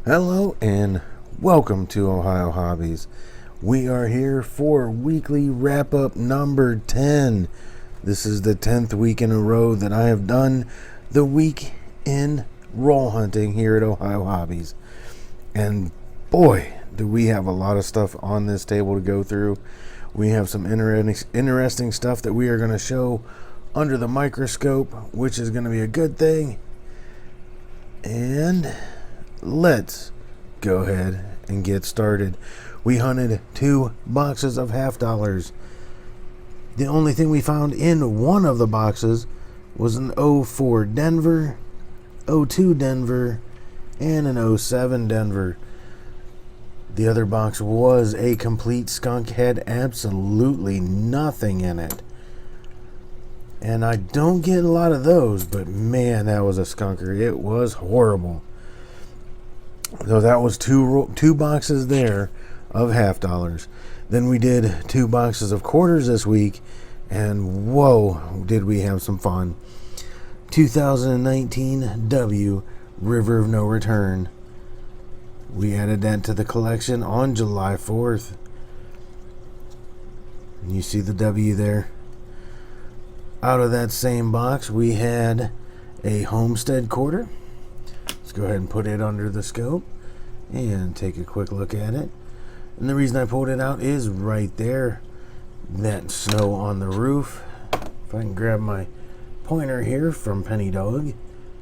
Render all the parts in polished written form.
Hello and welcome to Ohio Hobbies. We are here for weekly wrap up number 10. This is the 10th week in a row that I have done the week in roll hunting here at Ohio Hobbies. And boy, do we have a lot of stuff on this table to go through. We have some interesting stuff that we are going to show under the microscope, which is going to be a good thing. And let's go ahead and get started. We hunted 2 boxes of $half. The only thing we found in one of the boxes was an 04 Denver, 02 Denver, and an 07 Denver. The other box was a complete skunk, had absolutely nothing in it. And I don't get a lot of those, but man, that was a skunker. It was horrible. So that was two boxes there of $half. Then we did 2 boxes of quarters this week, and whoa, did we have some fun. 2019 W River of No Return. We added that to the collection on July 4th. And you see the W there. Out of that same box, we had a Homestead quarter. Let's go ahead and put it under the scope and take a quick look at it. And the reason I pulled it out is right there, that snow on the roof. If I can grab my pointer here from Penny Dog,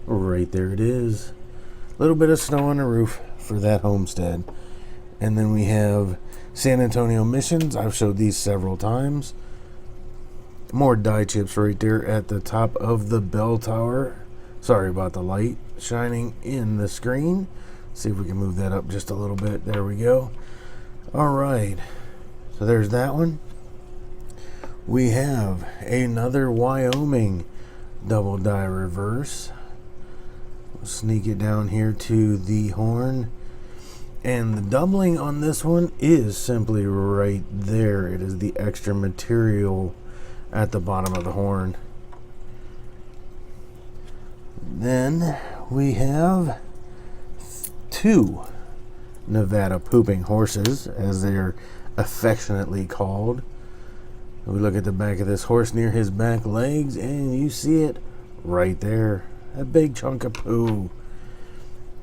right there it is. A little bit of snow on the roof for that Homestead. And then we have San Antonio Missions. I've showed these several times. More die chips right there at the top of the bell tower. Sorry about the light shining in the screen. See if we can move that up just a little bit. There we go. All right. So there's that one. We have another Wyoming double die reverse. We'll sneak it down here to the horn. And the doubling on this one is simply right there. It is the extra material at the bottom of the horn. Then we have 2 Nevada pooping horses, as they are affectionately called. We look at the back of this horse near his back legs, and you see it right there, a big chunk of poo.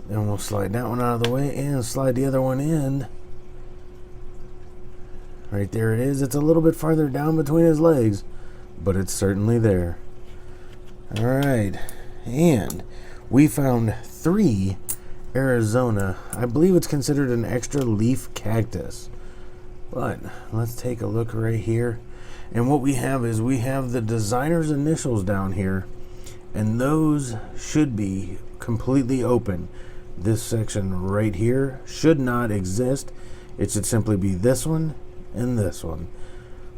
Then we'll slide that one out of the way and slide the other one in. Right there it is. It's a little bit farther down between his legs, but it's certainly there. All right, and we found 3 Arizona. I believe it's considered an extra leaf cactus. But let's take a look right here. And what we have is we have the designer's initials down here, and those should be completely open. This section right here should not exist. It should simply be this one and this one.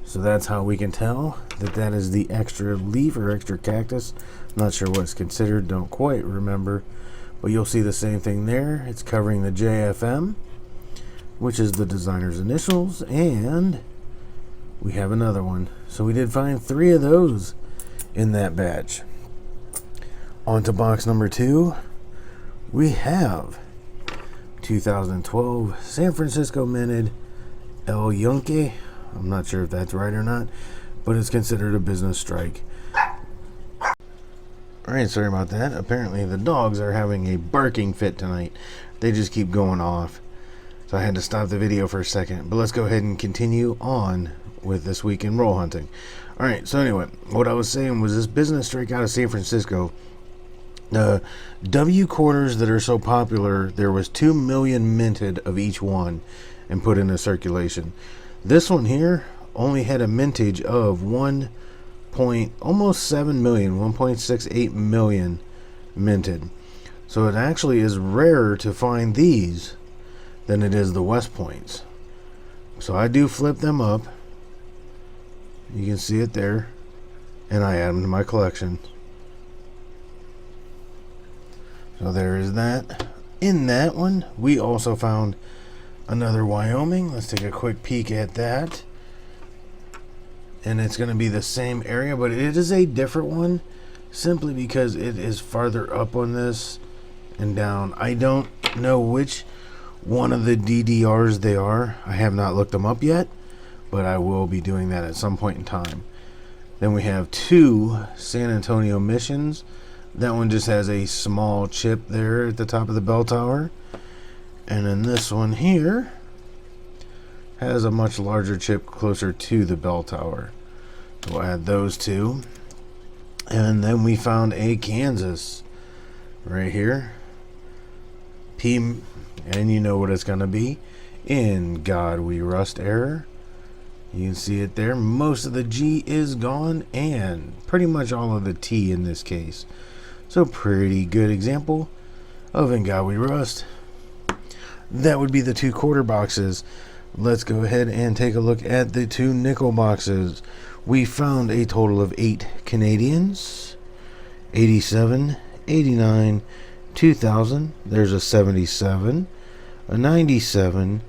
So that's how we can tell that that is the extra leaf or extra cactus. Not sure what it's considered, don't quite remember. But you'll see the same thing there. It's covering the JFM, which is the designer's initials, and we have another one. So we did find 3 of those in that batch. On to box number 2. We have 2012 San Francisco minted El Yunque. I'm not sure if that's right or not, but it's considered a business strike. Alright, sorry about that. Apparently the dogs are having a barking fit tonight. They just keep going off. So I had to stop the video for a second. But let's go ahead and continue on with this week in roll hunting. Alright, so anyway, what I was saying was this business strike out of San Francisco. The W quarters that are so popular, there was 2 million minted of each one and put into circulation. This one here only had a mintage of almost 7 million, 1.68 million minted. So it actually is rarer to find these than it is the West Points. So I do flip them up. You can see it there, and I add them to my collection. So there is that. In that one, we also found another Wyoming. Let's take a quick peek at that. And it's going to be the same area, but it is a different one simply because it is farther up on this and down. I don't know which one of the DDRs they are. I have not looked them up yet, but I will be doing that at some point in time. Then we have 2 San Antonio missions. That one just has a small chip there at the top of the bell tower. And then this one here has a much larger chip closer to the bell tower. We'll add those 2. And then we found a Kansas right here. P, and you know what it's going to be. In God We Rust error. You can see it there. Most of the G is gone, and pretty much all of the T in this case. So pretty good example of In God We Rust. That would be the 2 quarter boxes. Let's go ahead and take a look at the 2 nickel boxes. We found a total of 8 Canadians. 87, 89, 2000. There's a 77, a 97,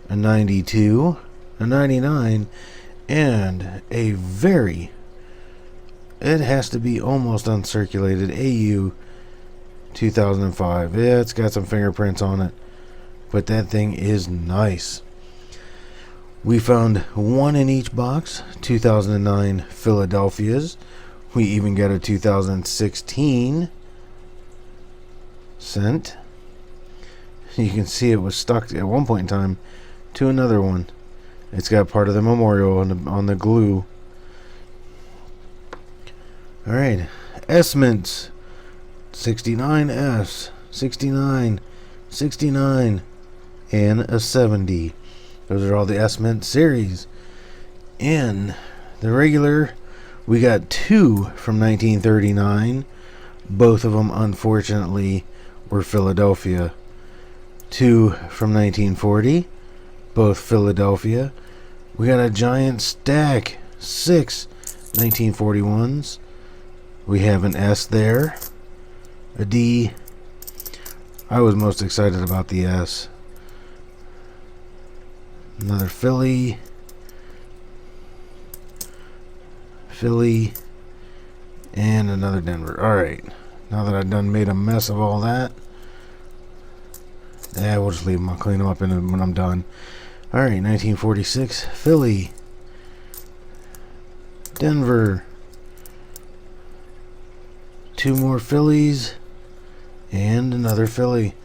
a 92, a 99, and a very, it has to be almost uncirculated, AU 2005. Yeah, it's got some fingerprints on it, but that thing is nice. We found 1 in each box. 2009 Philadelphia's. We even got a 2016 cent. You can see it was stuck at one point in time to another one. It's got part of the memorial on the glue. Alright, S mints. 69S, 69, 69, and a 70. Those are all the S Mint series. In the regular, we got 2 from 1939. Both of them, unfortunately, were Philadelphia. 2 from 1940. Both Philadelphia. We got a giant stack. 6 1941s. We have an S there. A D. I was most excited about the S. Another Philly. Philly. And another Denver. Alright. Now that I've done made a mess of all that. Yeah, we'll just leave them. I'll clean them up when I'm done. Alright, 1946. Philly. Denver. 2 more Phillies. And another Philly.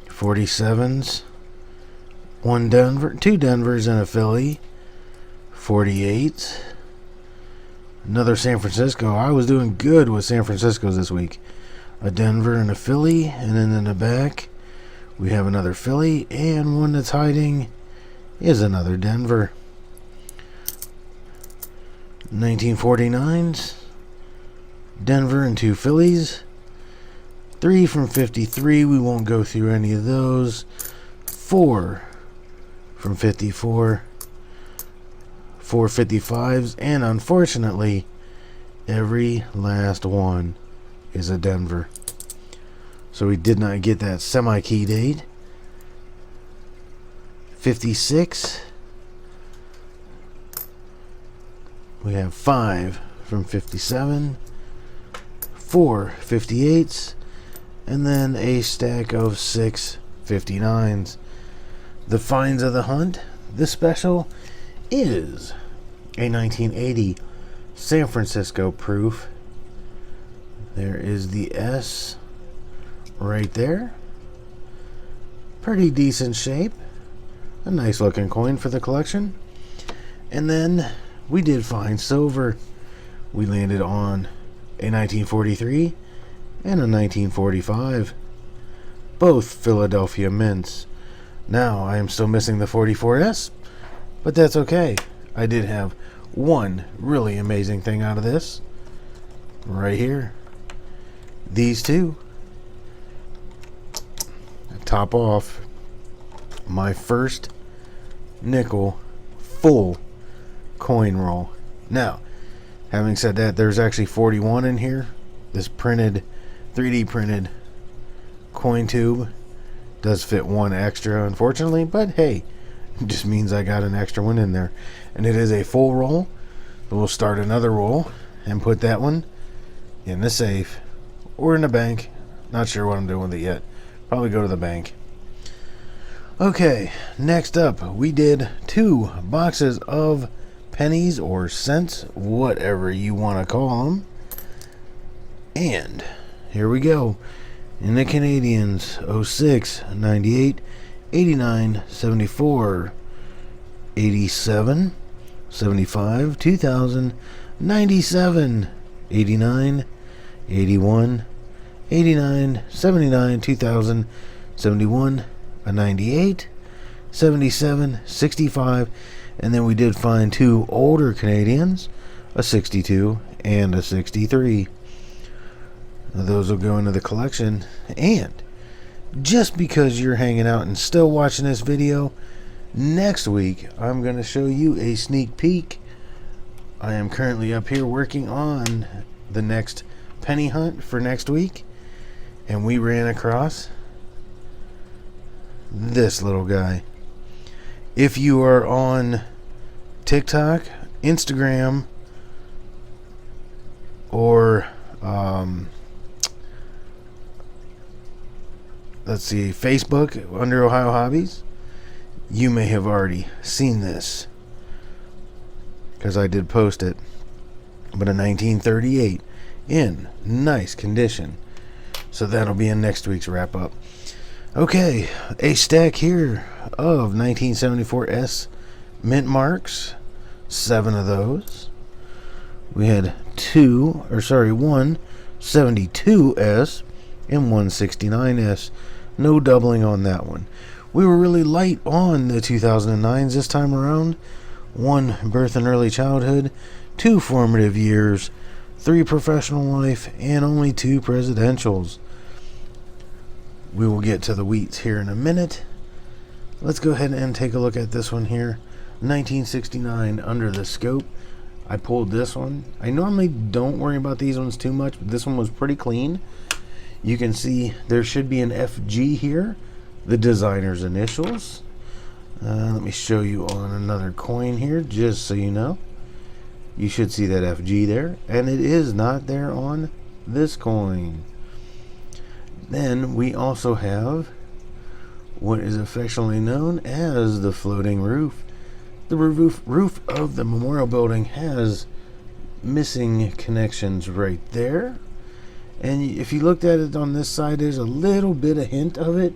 47s. 1 Denver, 2 Denvers and a Philly. 48. Another San Francisco. I was doing good with San Francisco's this week. A Denver and a Philly, and then in the back we have another Philly, and one that's hiding is another Denver. 1949s. Denver and 2 Phillies. 3 from 53. We won't go through any of those. 4 from 54. 4 55s, and unfortunately every last one is a Denver. So we did not get that semi-key date. 56. We have 5 from 57. 4 58s. And then a stack of 6 59s. The finds of the hunt. This special is a 1980 San Francisco proof. There is the S right there. Pretty decent shape. A nice looking coin for the collection. And then we did find silver. We landed on a 1943 and a 1945. Both Philadelphia mints. Now I am still missing the 44S, but that's okay. I did have one really amazing thing out of this. Right here. These two. Top off my first nickel full coin roll. Now, having said that, there's actually 41 in here. This printed, 3D printed coin tube does fit one extra, unfortunately, but hey, it just means I got an extra one in there. And it is a full roll. We'll start another roll and put that one in the safe or in the bank. Not sure what I'm doing with it yet. Probably go to the bank. Okay, next up, we did 2 boxes of pennies or cents, whatever you want to call them. And here we go. In the Canadians, 06, 98, 89, 74, 87, 75, 2000, 97, 89, 81, 89, 79, 2000, 71, a 98, 77, 65, and then we did find 2 older Canadians, a 62 and a 63. Those will go into the collection. And just because you're hanging out and still watching this video, next week I'm going to show you a sneak peek. I am currently up here working on the next penny hunt for next week, and we ran across this little guy. If you are on TikTok, Instagram, or let's see, Facebook under Ohio Hobbies, you may have already seen this because I did post it. But a 1938 in nice condition, so that'll be in next week's wrap up. Okay, a stack here of 1974 S mint marks, 7 of those. We had one 72S and one 69S. No doubling on that one. We were really light on the 2009s this time around. 1 birth and early childhood, 2 formative years, 3 professional life, and only 2 presidentials. We will get to the wheats here in a minute. Let's go ahead and take a look at this one here. 1969 under the scope. I pulled this one. I normally don't worry about these ones too much, but this one was pretty clean. You can see there should be an FG here, the designer's initials. Let me show you on another coin here, just so you know. You should see that FG there, and it is not there on this coin. Then we also have what is affectionately known as the floating roof. The roof of the memorial building has missing connections right there. And if you looked at it on this side, there's a little bit of hint of it,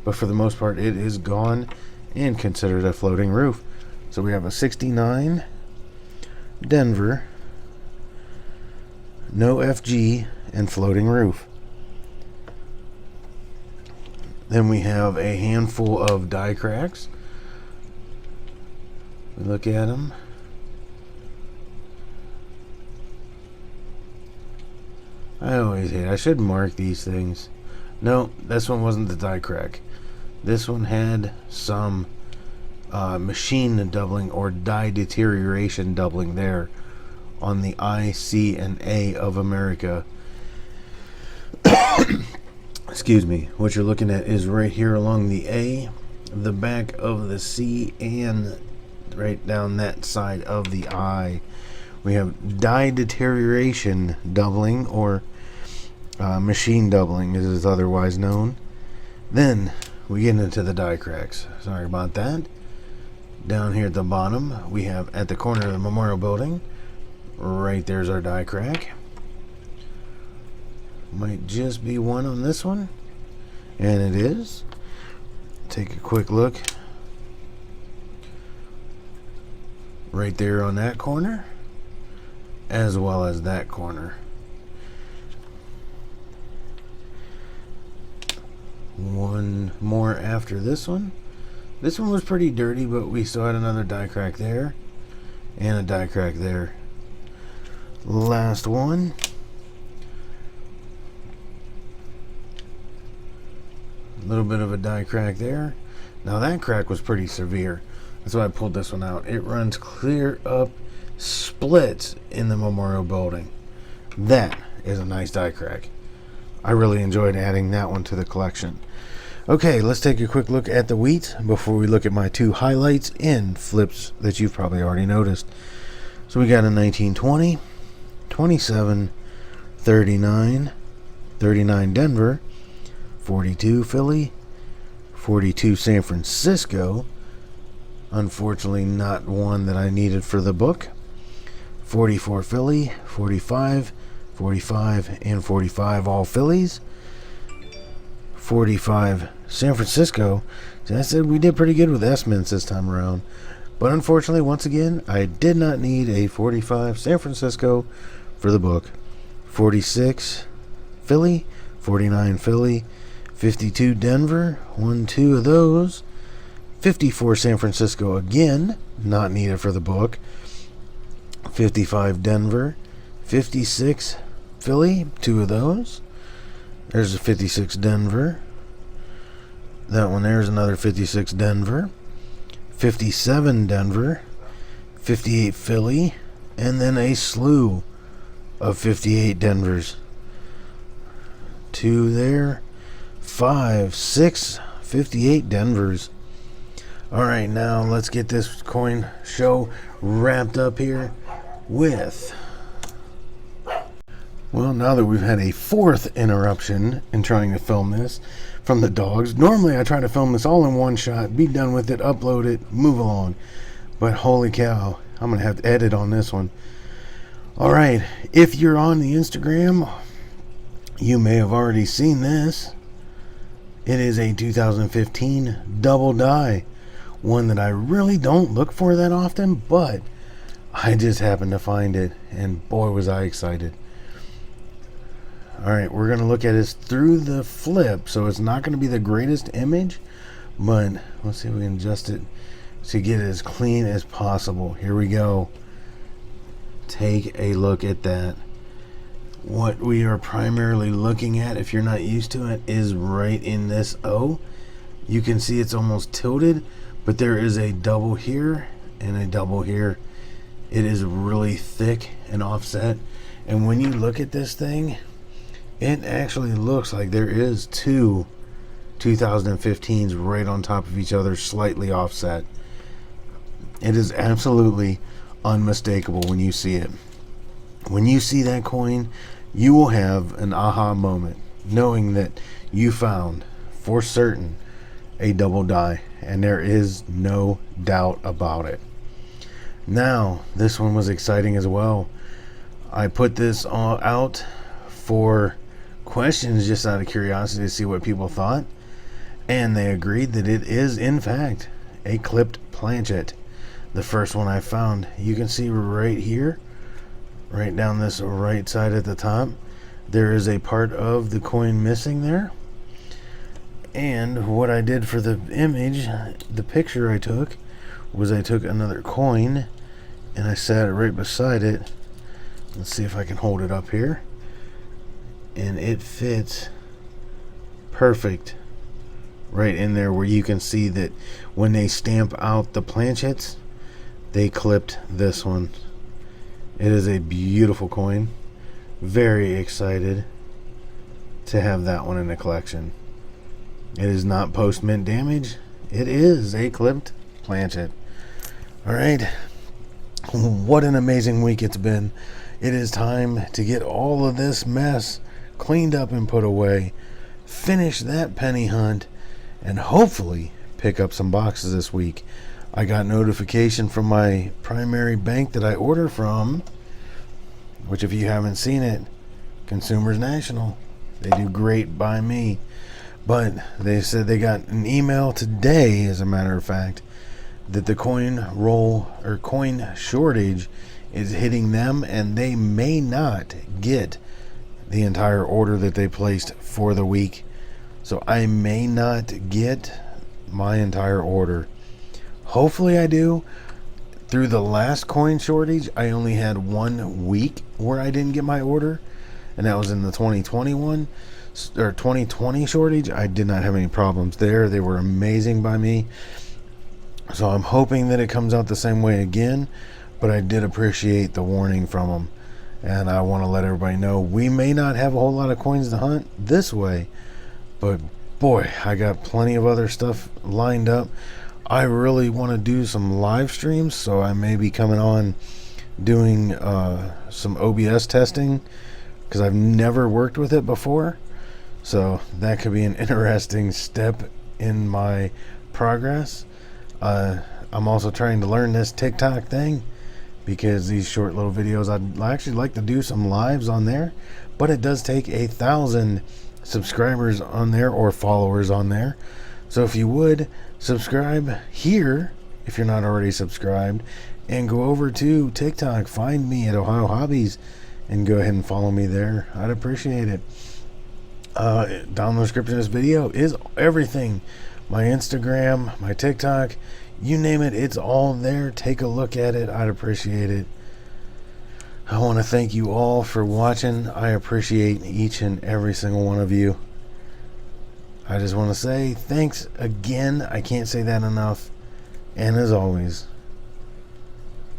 but for the most part it is gone and considered a floating roof. So we have a 69 Denver, no FG, and floating roof. Then we have a handful of die cracks. We look at them. I always hate it. I should mark these things. No, this one wasn't the die crack. This one had some machine doubling or die deterioration doubling there on the I, C, and A of America. Excuse me. What you're looking at is right here along the A, the back of the C, and right down that side of the I. We have die deterioration doubling, or machine doubling as it is otherwise known. Then we get into the die cracks. Sorry about that. Down here at the bottom, we have at the corner of the memorial building, right there's our die crack. Might just be one on this one, and it is. Take a quick look. Right there on that corner, as well as that corner. One more after this one. This one was pretty dirty, but we still had another die crack there and a die crack there. Last one. A little bit of a die crack there. Now that crack was pretty severe. That's why I pulled this one out. It runs clear up, splits in the memorial building. That is a nice die crack. I really enjoyed adding that one to the collection. Okay, let's take a quick look at the wheat before we look at my 2 highlights in flips that you've probably already noticed. So we got a 1920, 27, 39, 39 Denver, 42 Philly, 42 San Francisco. Unfortunately, not one that I needed for the book. 44 Philly, 45, 45, and 45 all Phillies. 45 San Francisco. So I said we did pretty good with S-Mints this time around. But unfortunately, once again, I did not need a 45 San Francisco for the book. 46 Philly, 49 Philly, 52 Denver, 2 of those. 54 San Francisco again, not needed for the book. 55 Denver, 56 Philly, 2 of those. There's a 56 Denver. That one there's another 56 Denver. 57 Denver, 58 Philly, and then a slew of 58 Denvers. 2 there, 5, 6, 58 Denvers. Alright, now let's get this coin show wrapped up here with... Well, now that we've had a 4th interruption in trying to film this from the dogs. Normally I try to film this all in one shot, be done with it, upload it, move along. But holy cow, I'm going to have to edit on this one. Alright, if you're on the Instagram, you may have already seen this. It is a 2015 double die. One that I really don't look for that often, but I just happened to find it, and boy was I excited. Alright, we're going to look at it through the flip, so it's not going to be the greatest image, but let's see if we can adjust it to get it as clean as possible. Here we go. Take a look at that. What we are primarily looking at, if you're not used to it, is right in this O. You can see it's almost tilted, but there is a double here and a double here. It is really thick and offset, and when you look at this thing, it actually looks like there is 2 2015s right on top of each other, slightly offset. It is absolutely unmistakable when you see it. When you see that coin, you will have an aha moment, knowing that you found, for certain, a double die, and there is no doubt about it. Now, this one was exciting as well. I put this all out for questions just out of curiosity to see what people thought, and they agreed that it is in fact a clipped Planchet. The first one I found, you can see right here, right down this right side at the top, there is a part of the coin missing there. And what I did for the image, the picture I took, was I took another coin and I sat it right beside it. Let's see if I can hold it up here. And it fits perfect right in there, where you can see that when they stamp out the Planchets, they clipped this one. It is a beautiful coin. Very excited to have that one in the collection. It is not post mint damage. It is a clipped Planchet. Alright, what an amazing week it's been. It is time to get all of this mess cleaned up and put away, finish that penny hunt, and hopefully pick up some boxes this week. I got notification from my primary bank that I order from, which if you haven't seen it, Consumers National. They do great by me. But they said they got an email today, as a matter of fact, that the coin roll or coin shortage is hitting them, and they may not get the entire order that they placed for the week. So I may not get my entire order. Hopefully I do. Through the last coin shortage, I only had 1 week where I didn't get my order, and that was in the 2021 or 2020 shortage. I did not have any problems there. They were amazing by me. So I'm hoping that it comes out the same way again, but I did appreciate the warning from them. And I want to let everybody know we may not have a whole lot of coins to hunt this way, but boy, I got plenty of other stuff lined up. I really want to do some live streams, so I may be coming on doing some OBS testing, because I've never worked with it before. So that could be an interesting step in my progress. I'm also trying to learn this TikTok thing, because these short little videos, I'd actually like to do some lives on there, but it does take 1,000 subscribers on there, or followers on there. So if you would subscribe here, if you're not already subscribed, and go over to TikTok, find me at Ohio Hobbies, and go ahead and follow me there. I'd appreciate it. Down in the description of this video is everything. My Instagram, my TikTok, you name it, it's all there. Take a look at it. I'd appreciate it. I want to thank you all for watching. I appreciate each and every single one of you. I just want to say thanks again. I can't say that enough. And as always,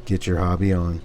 get your hobby on.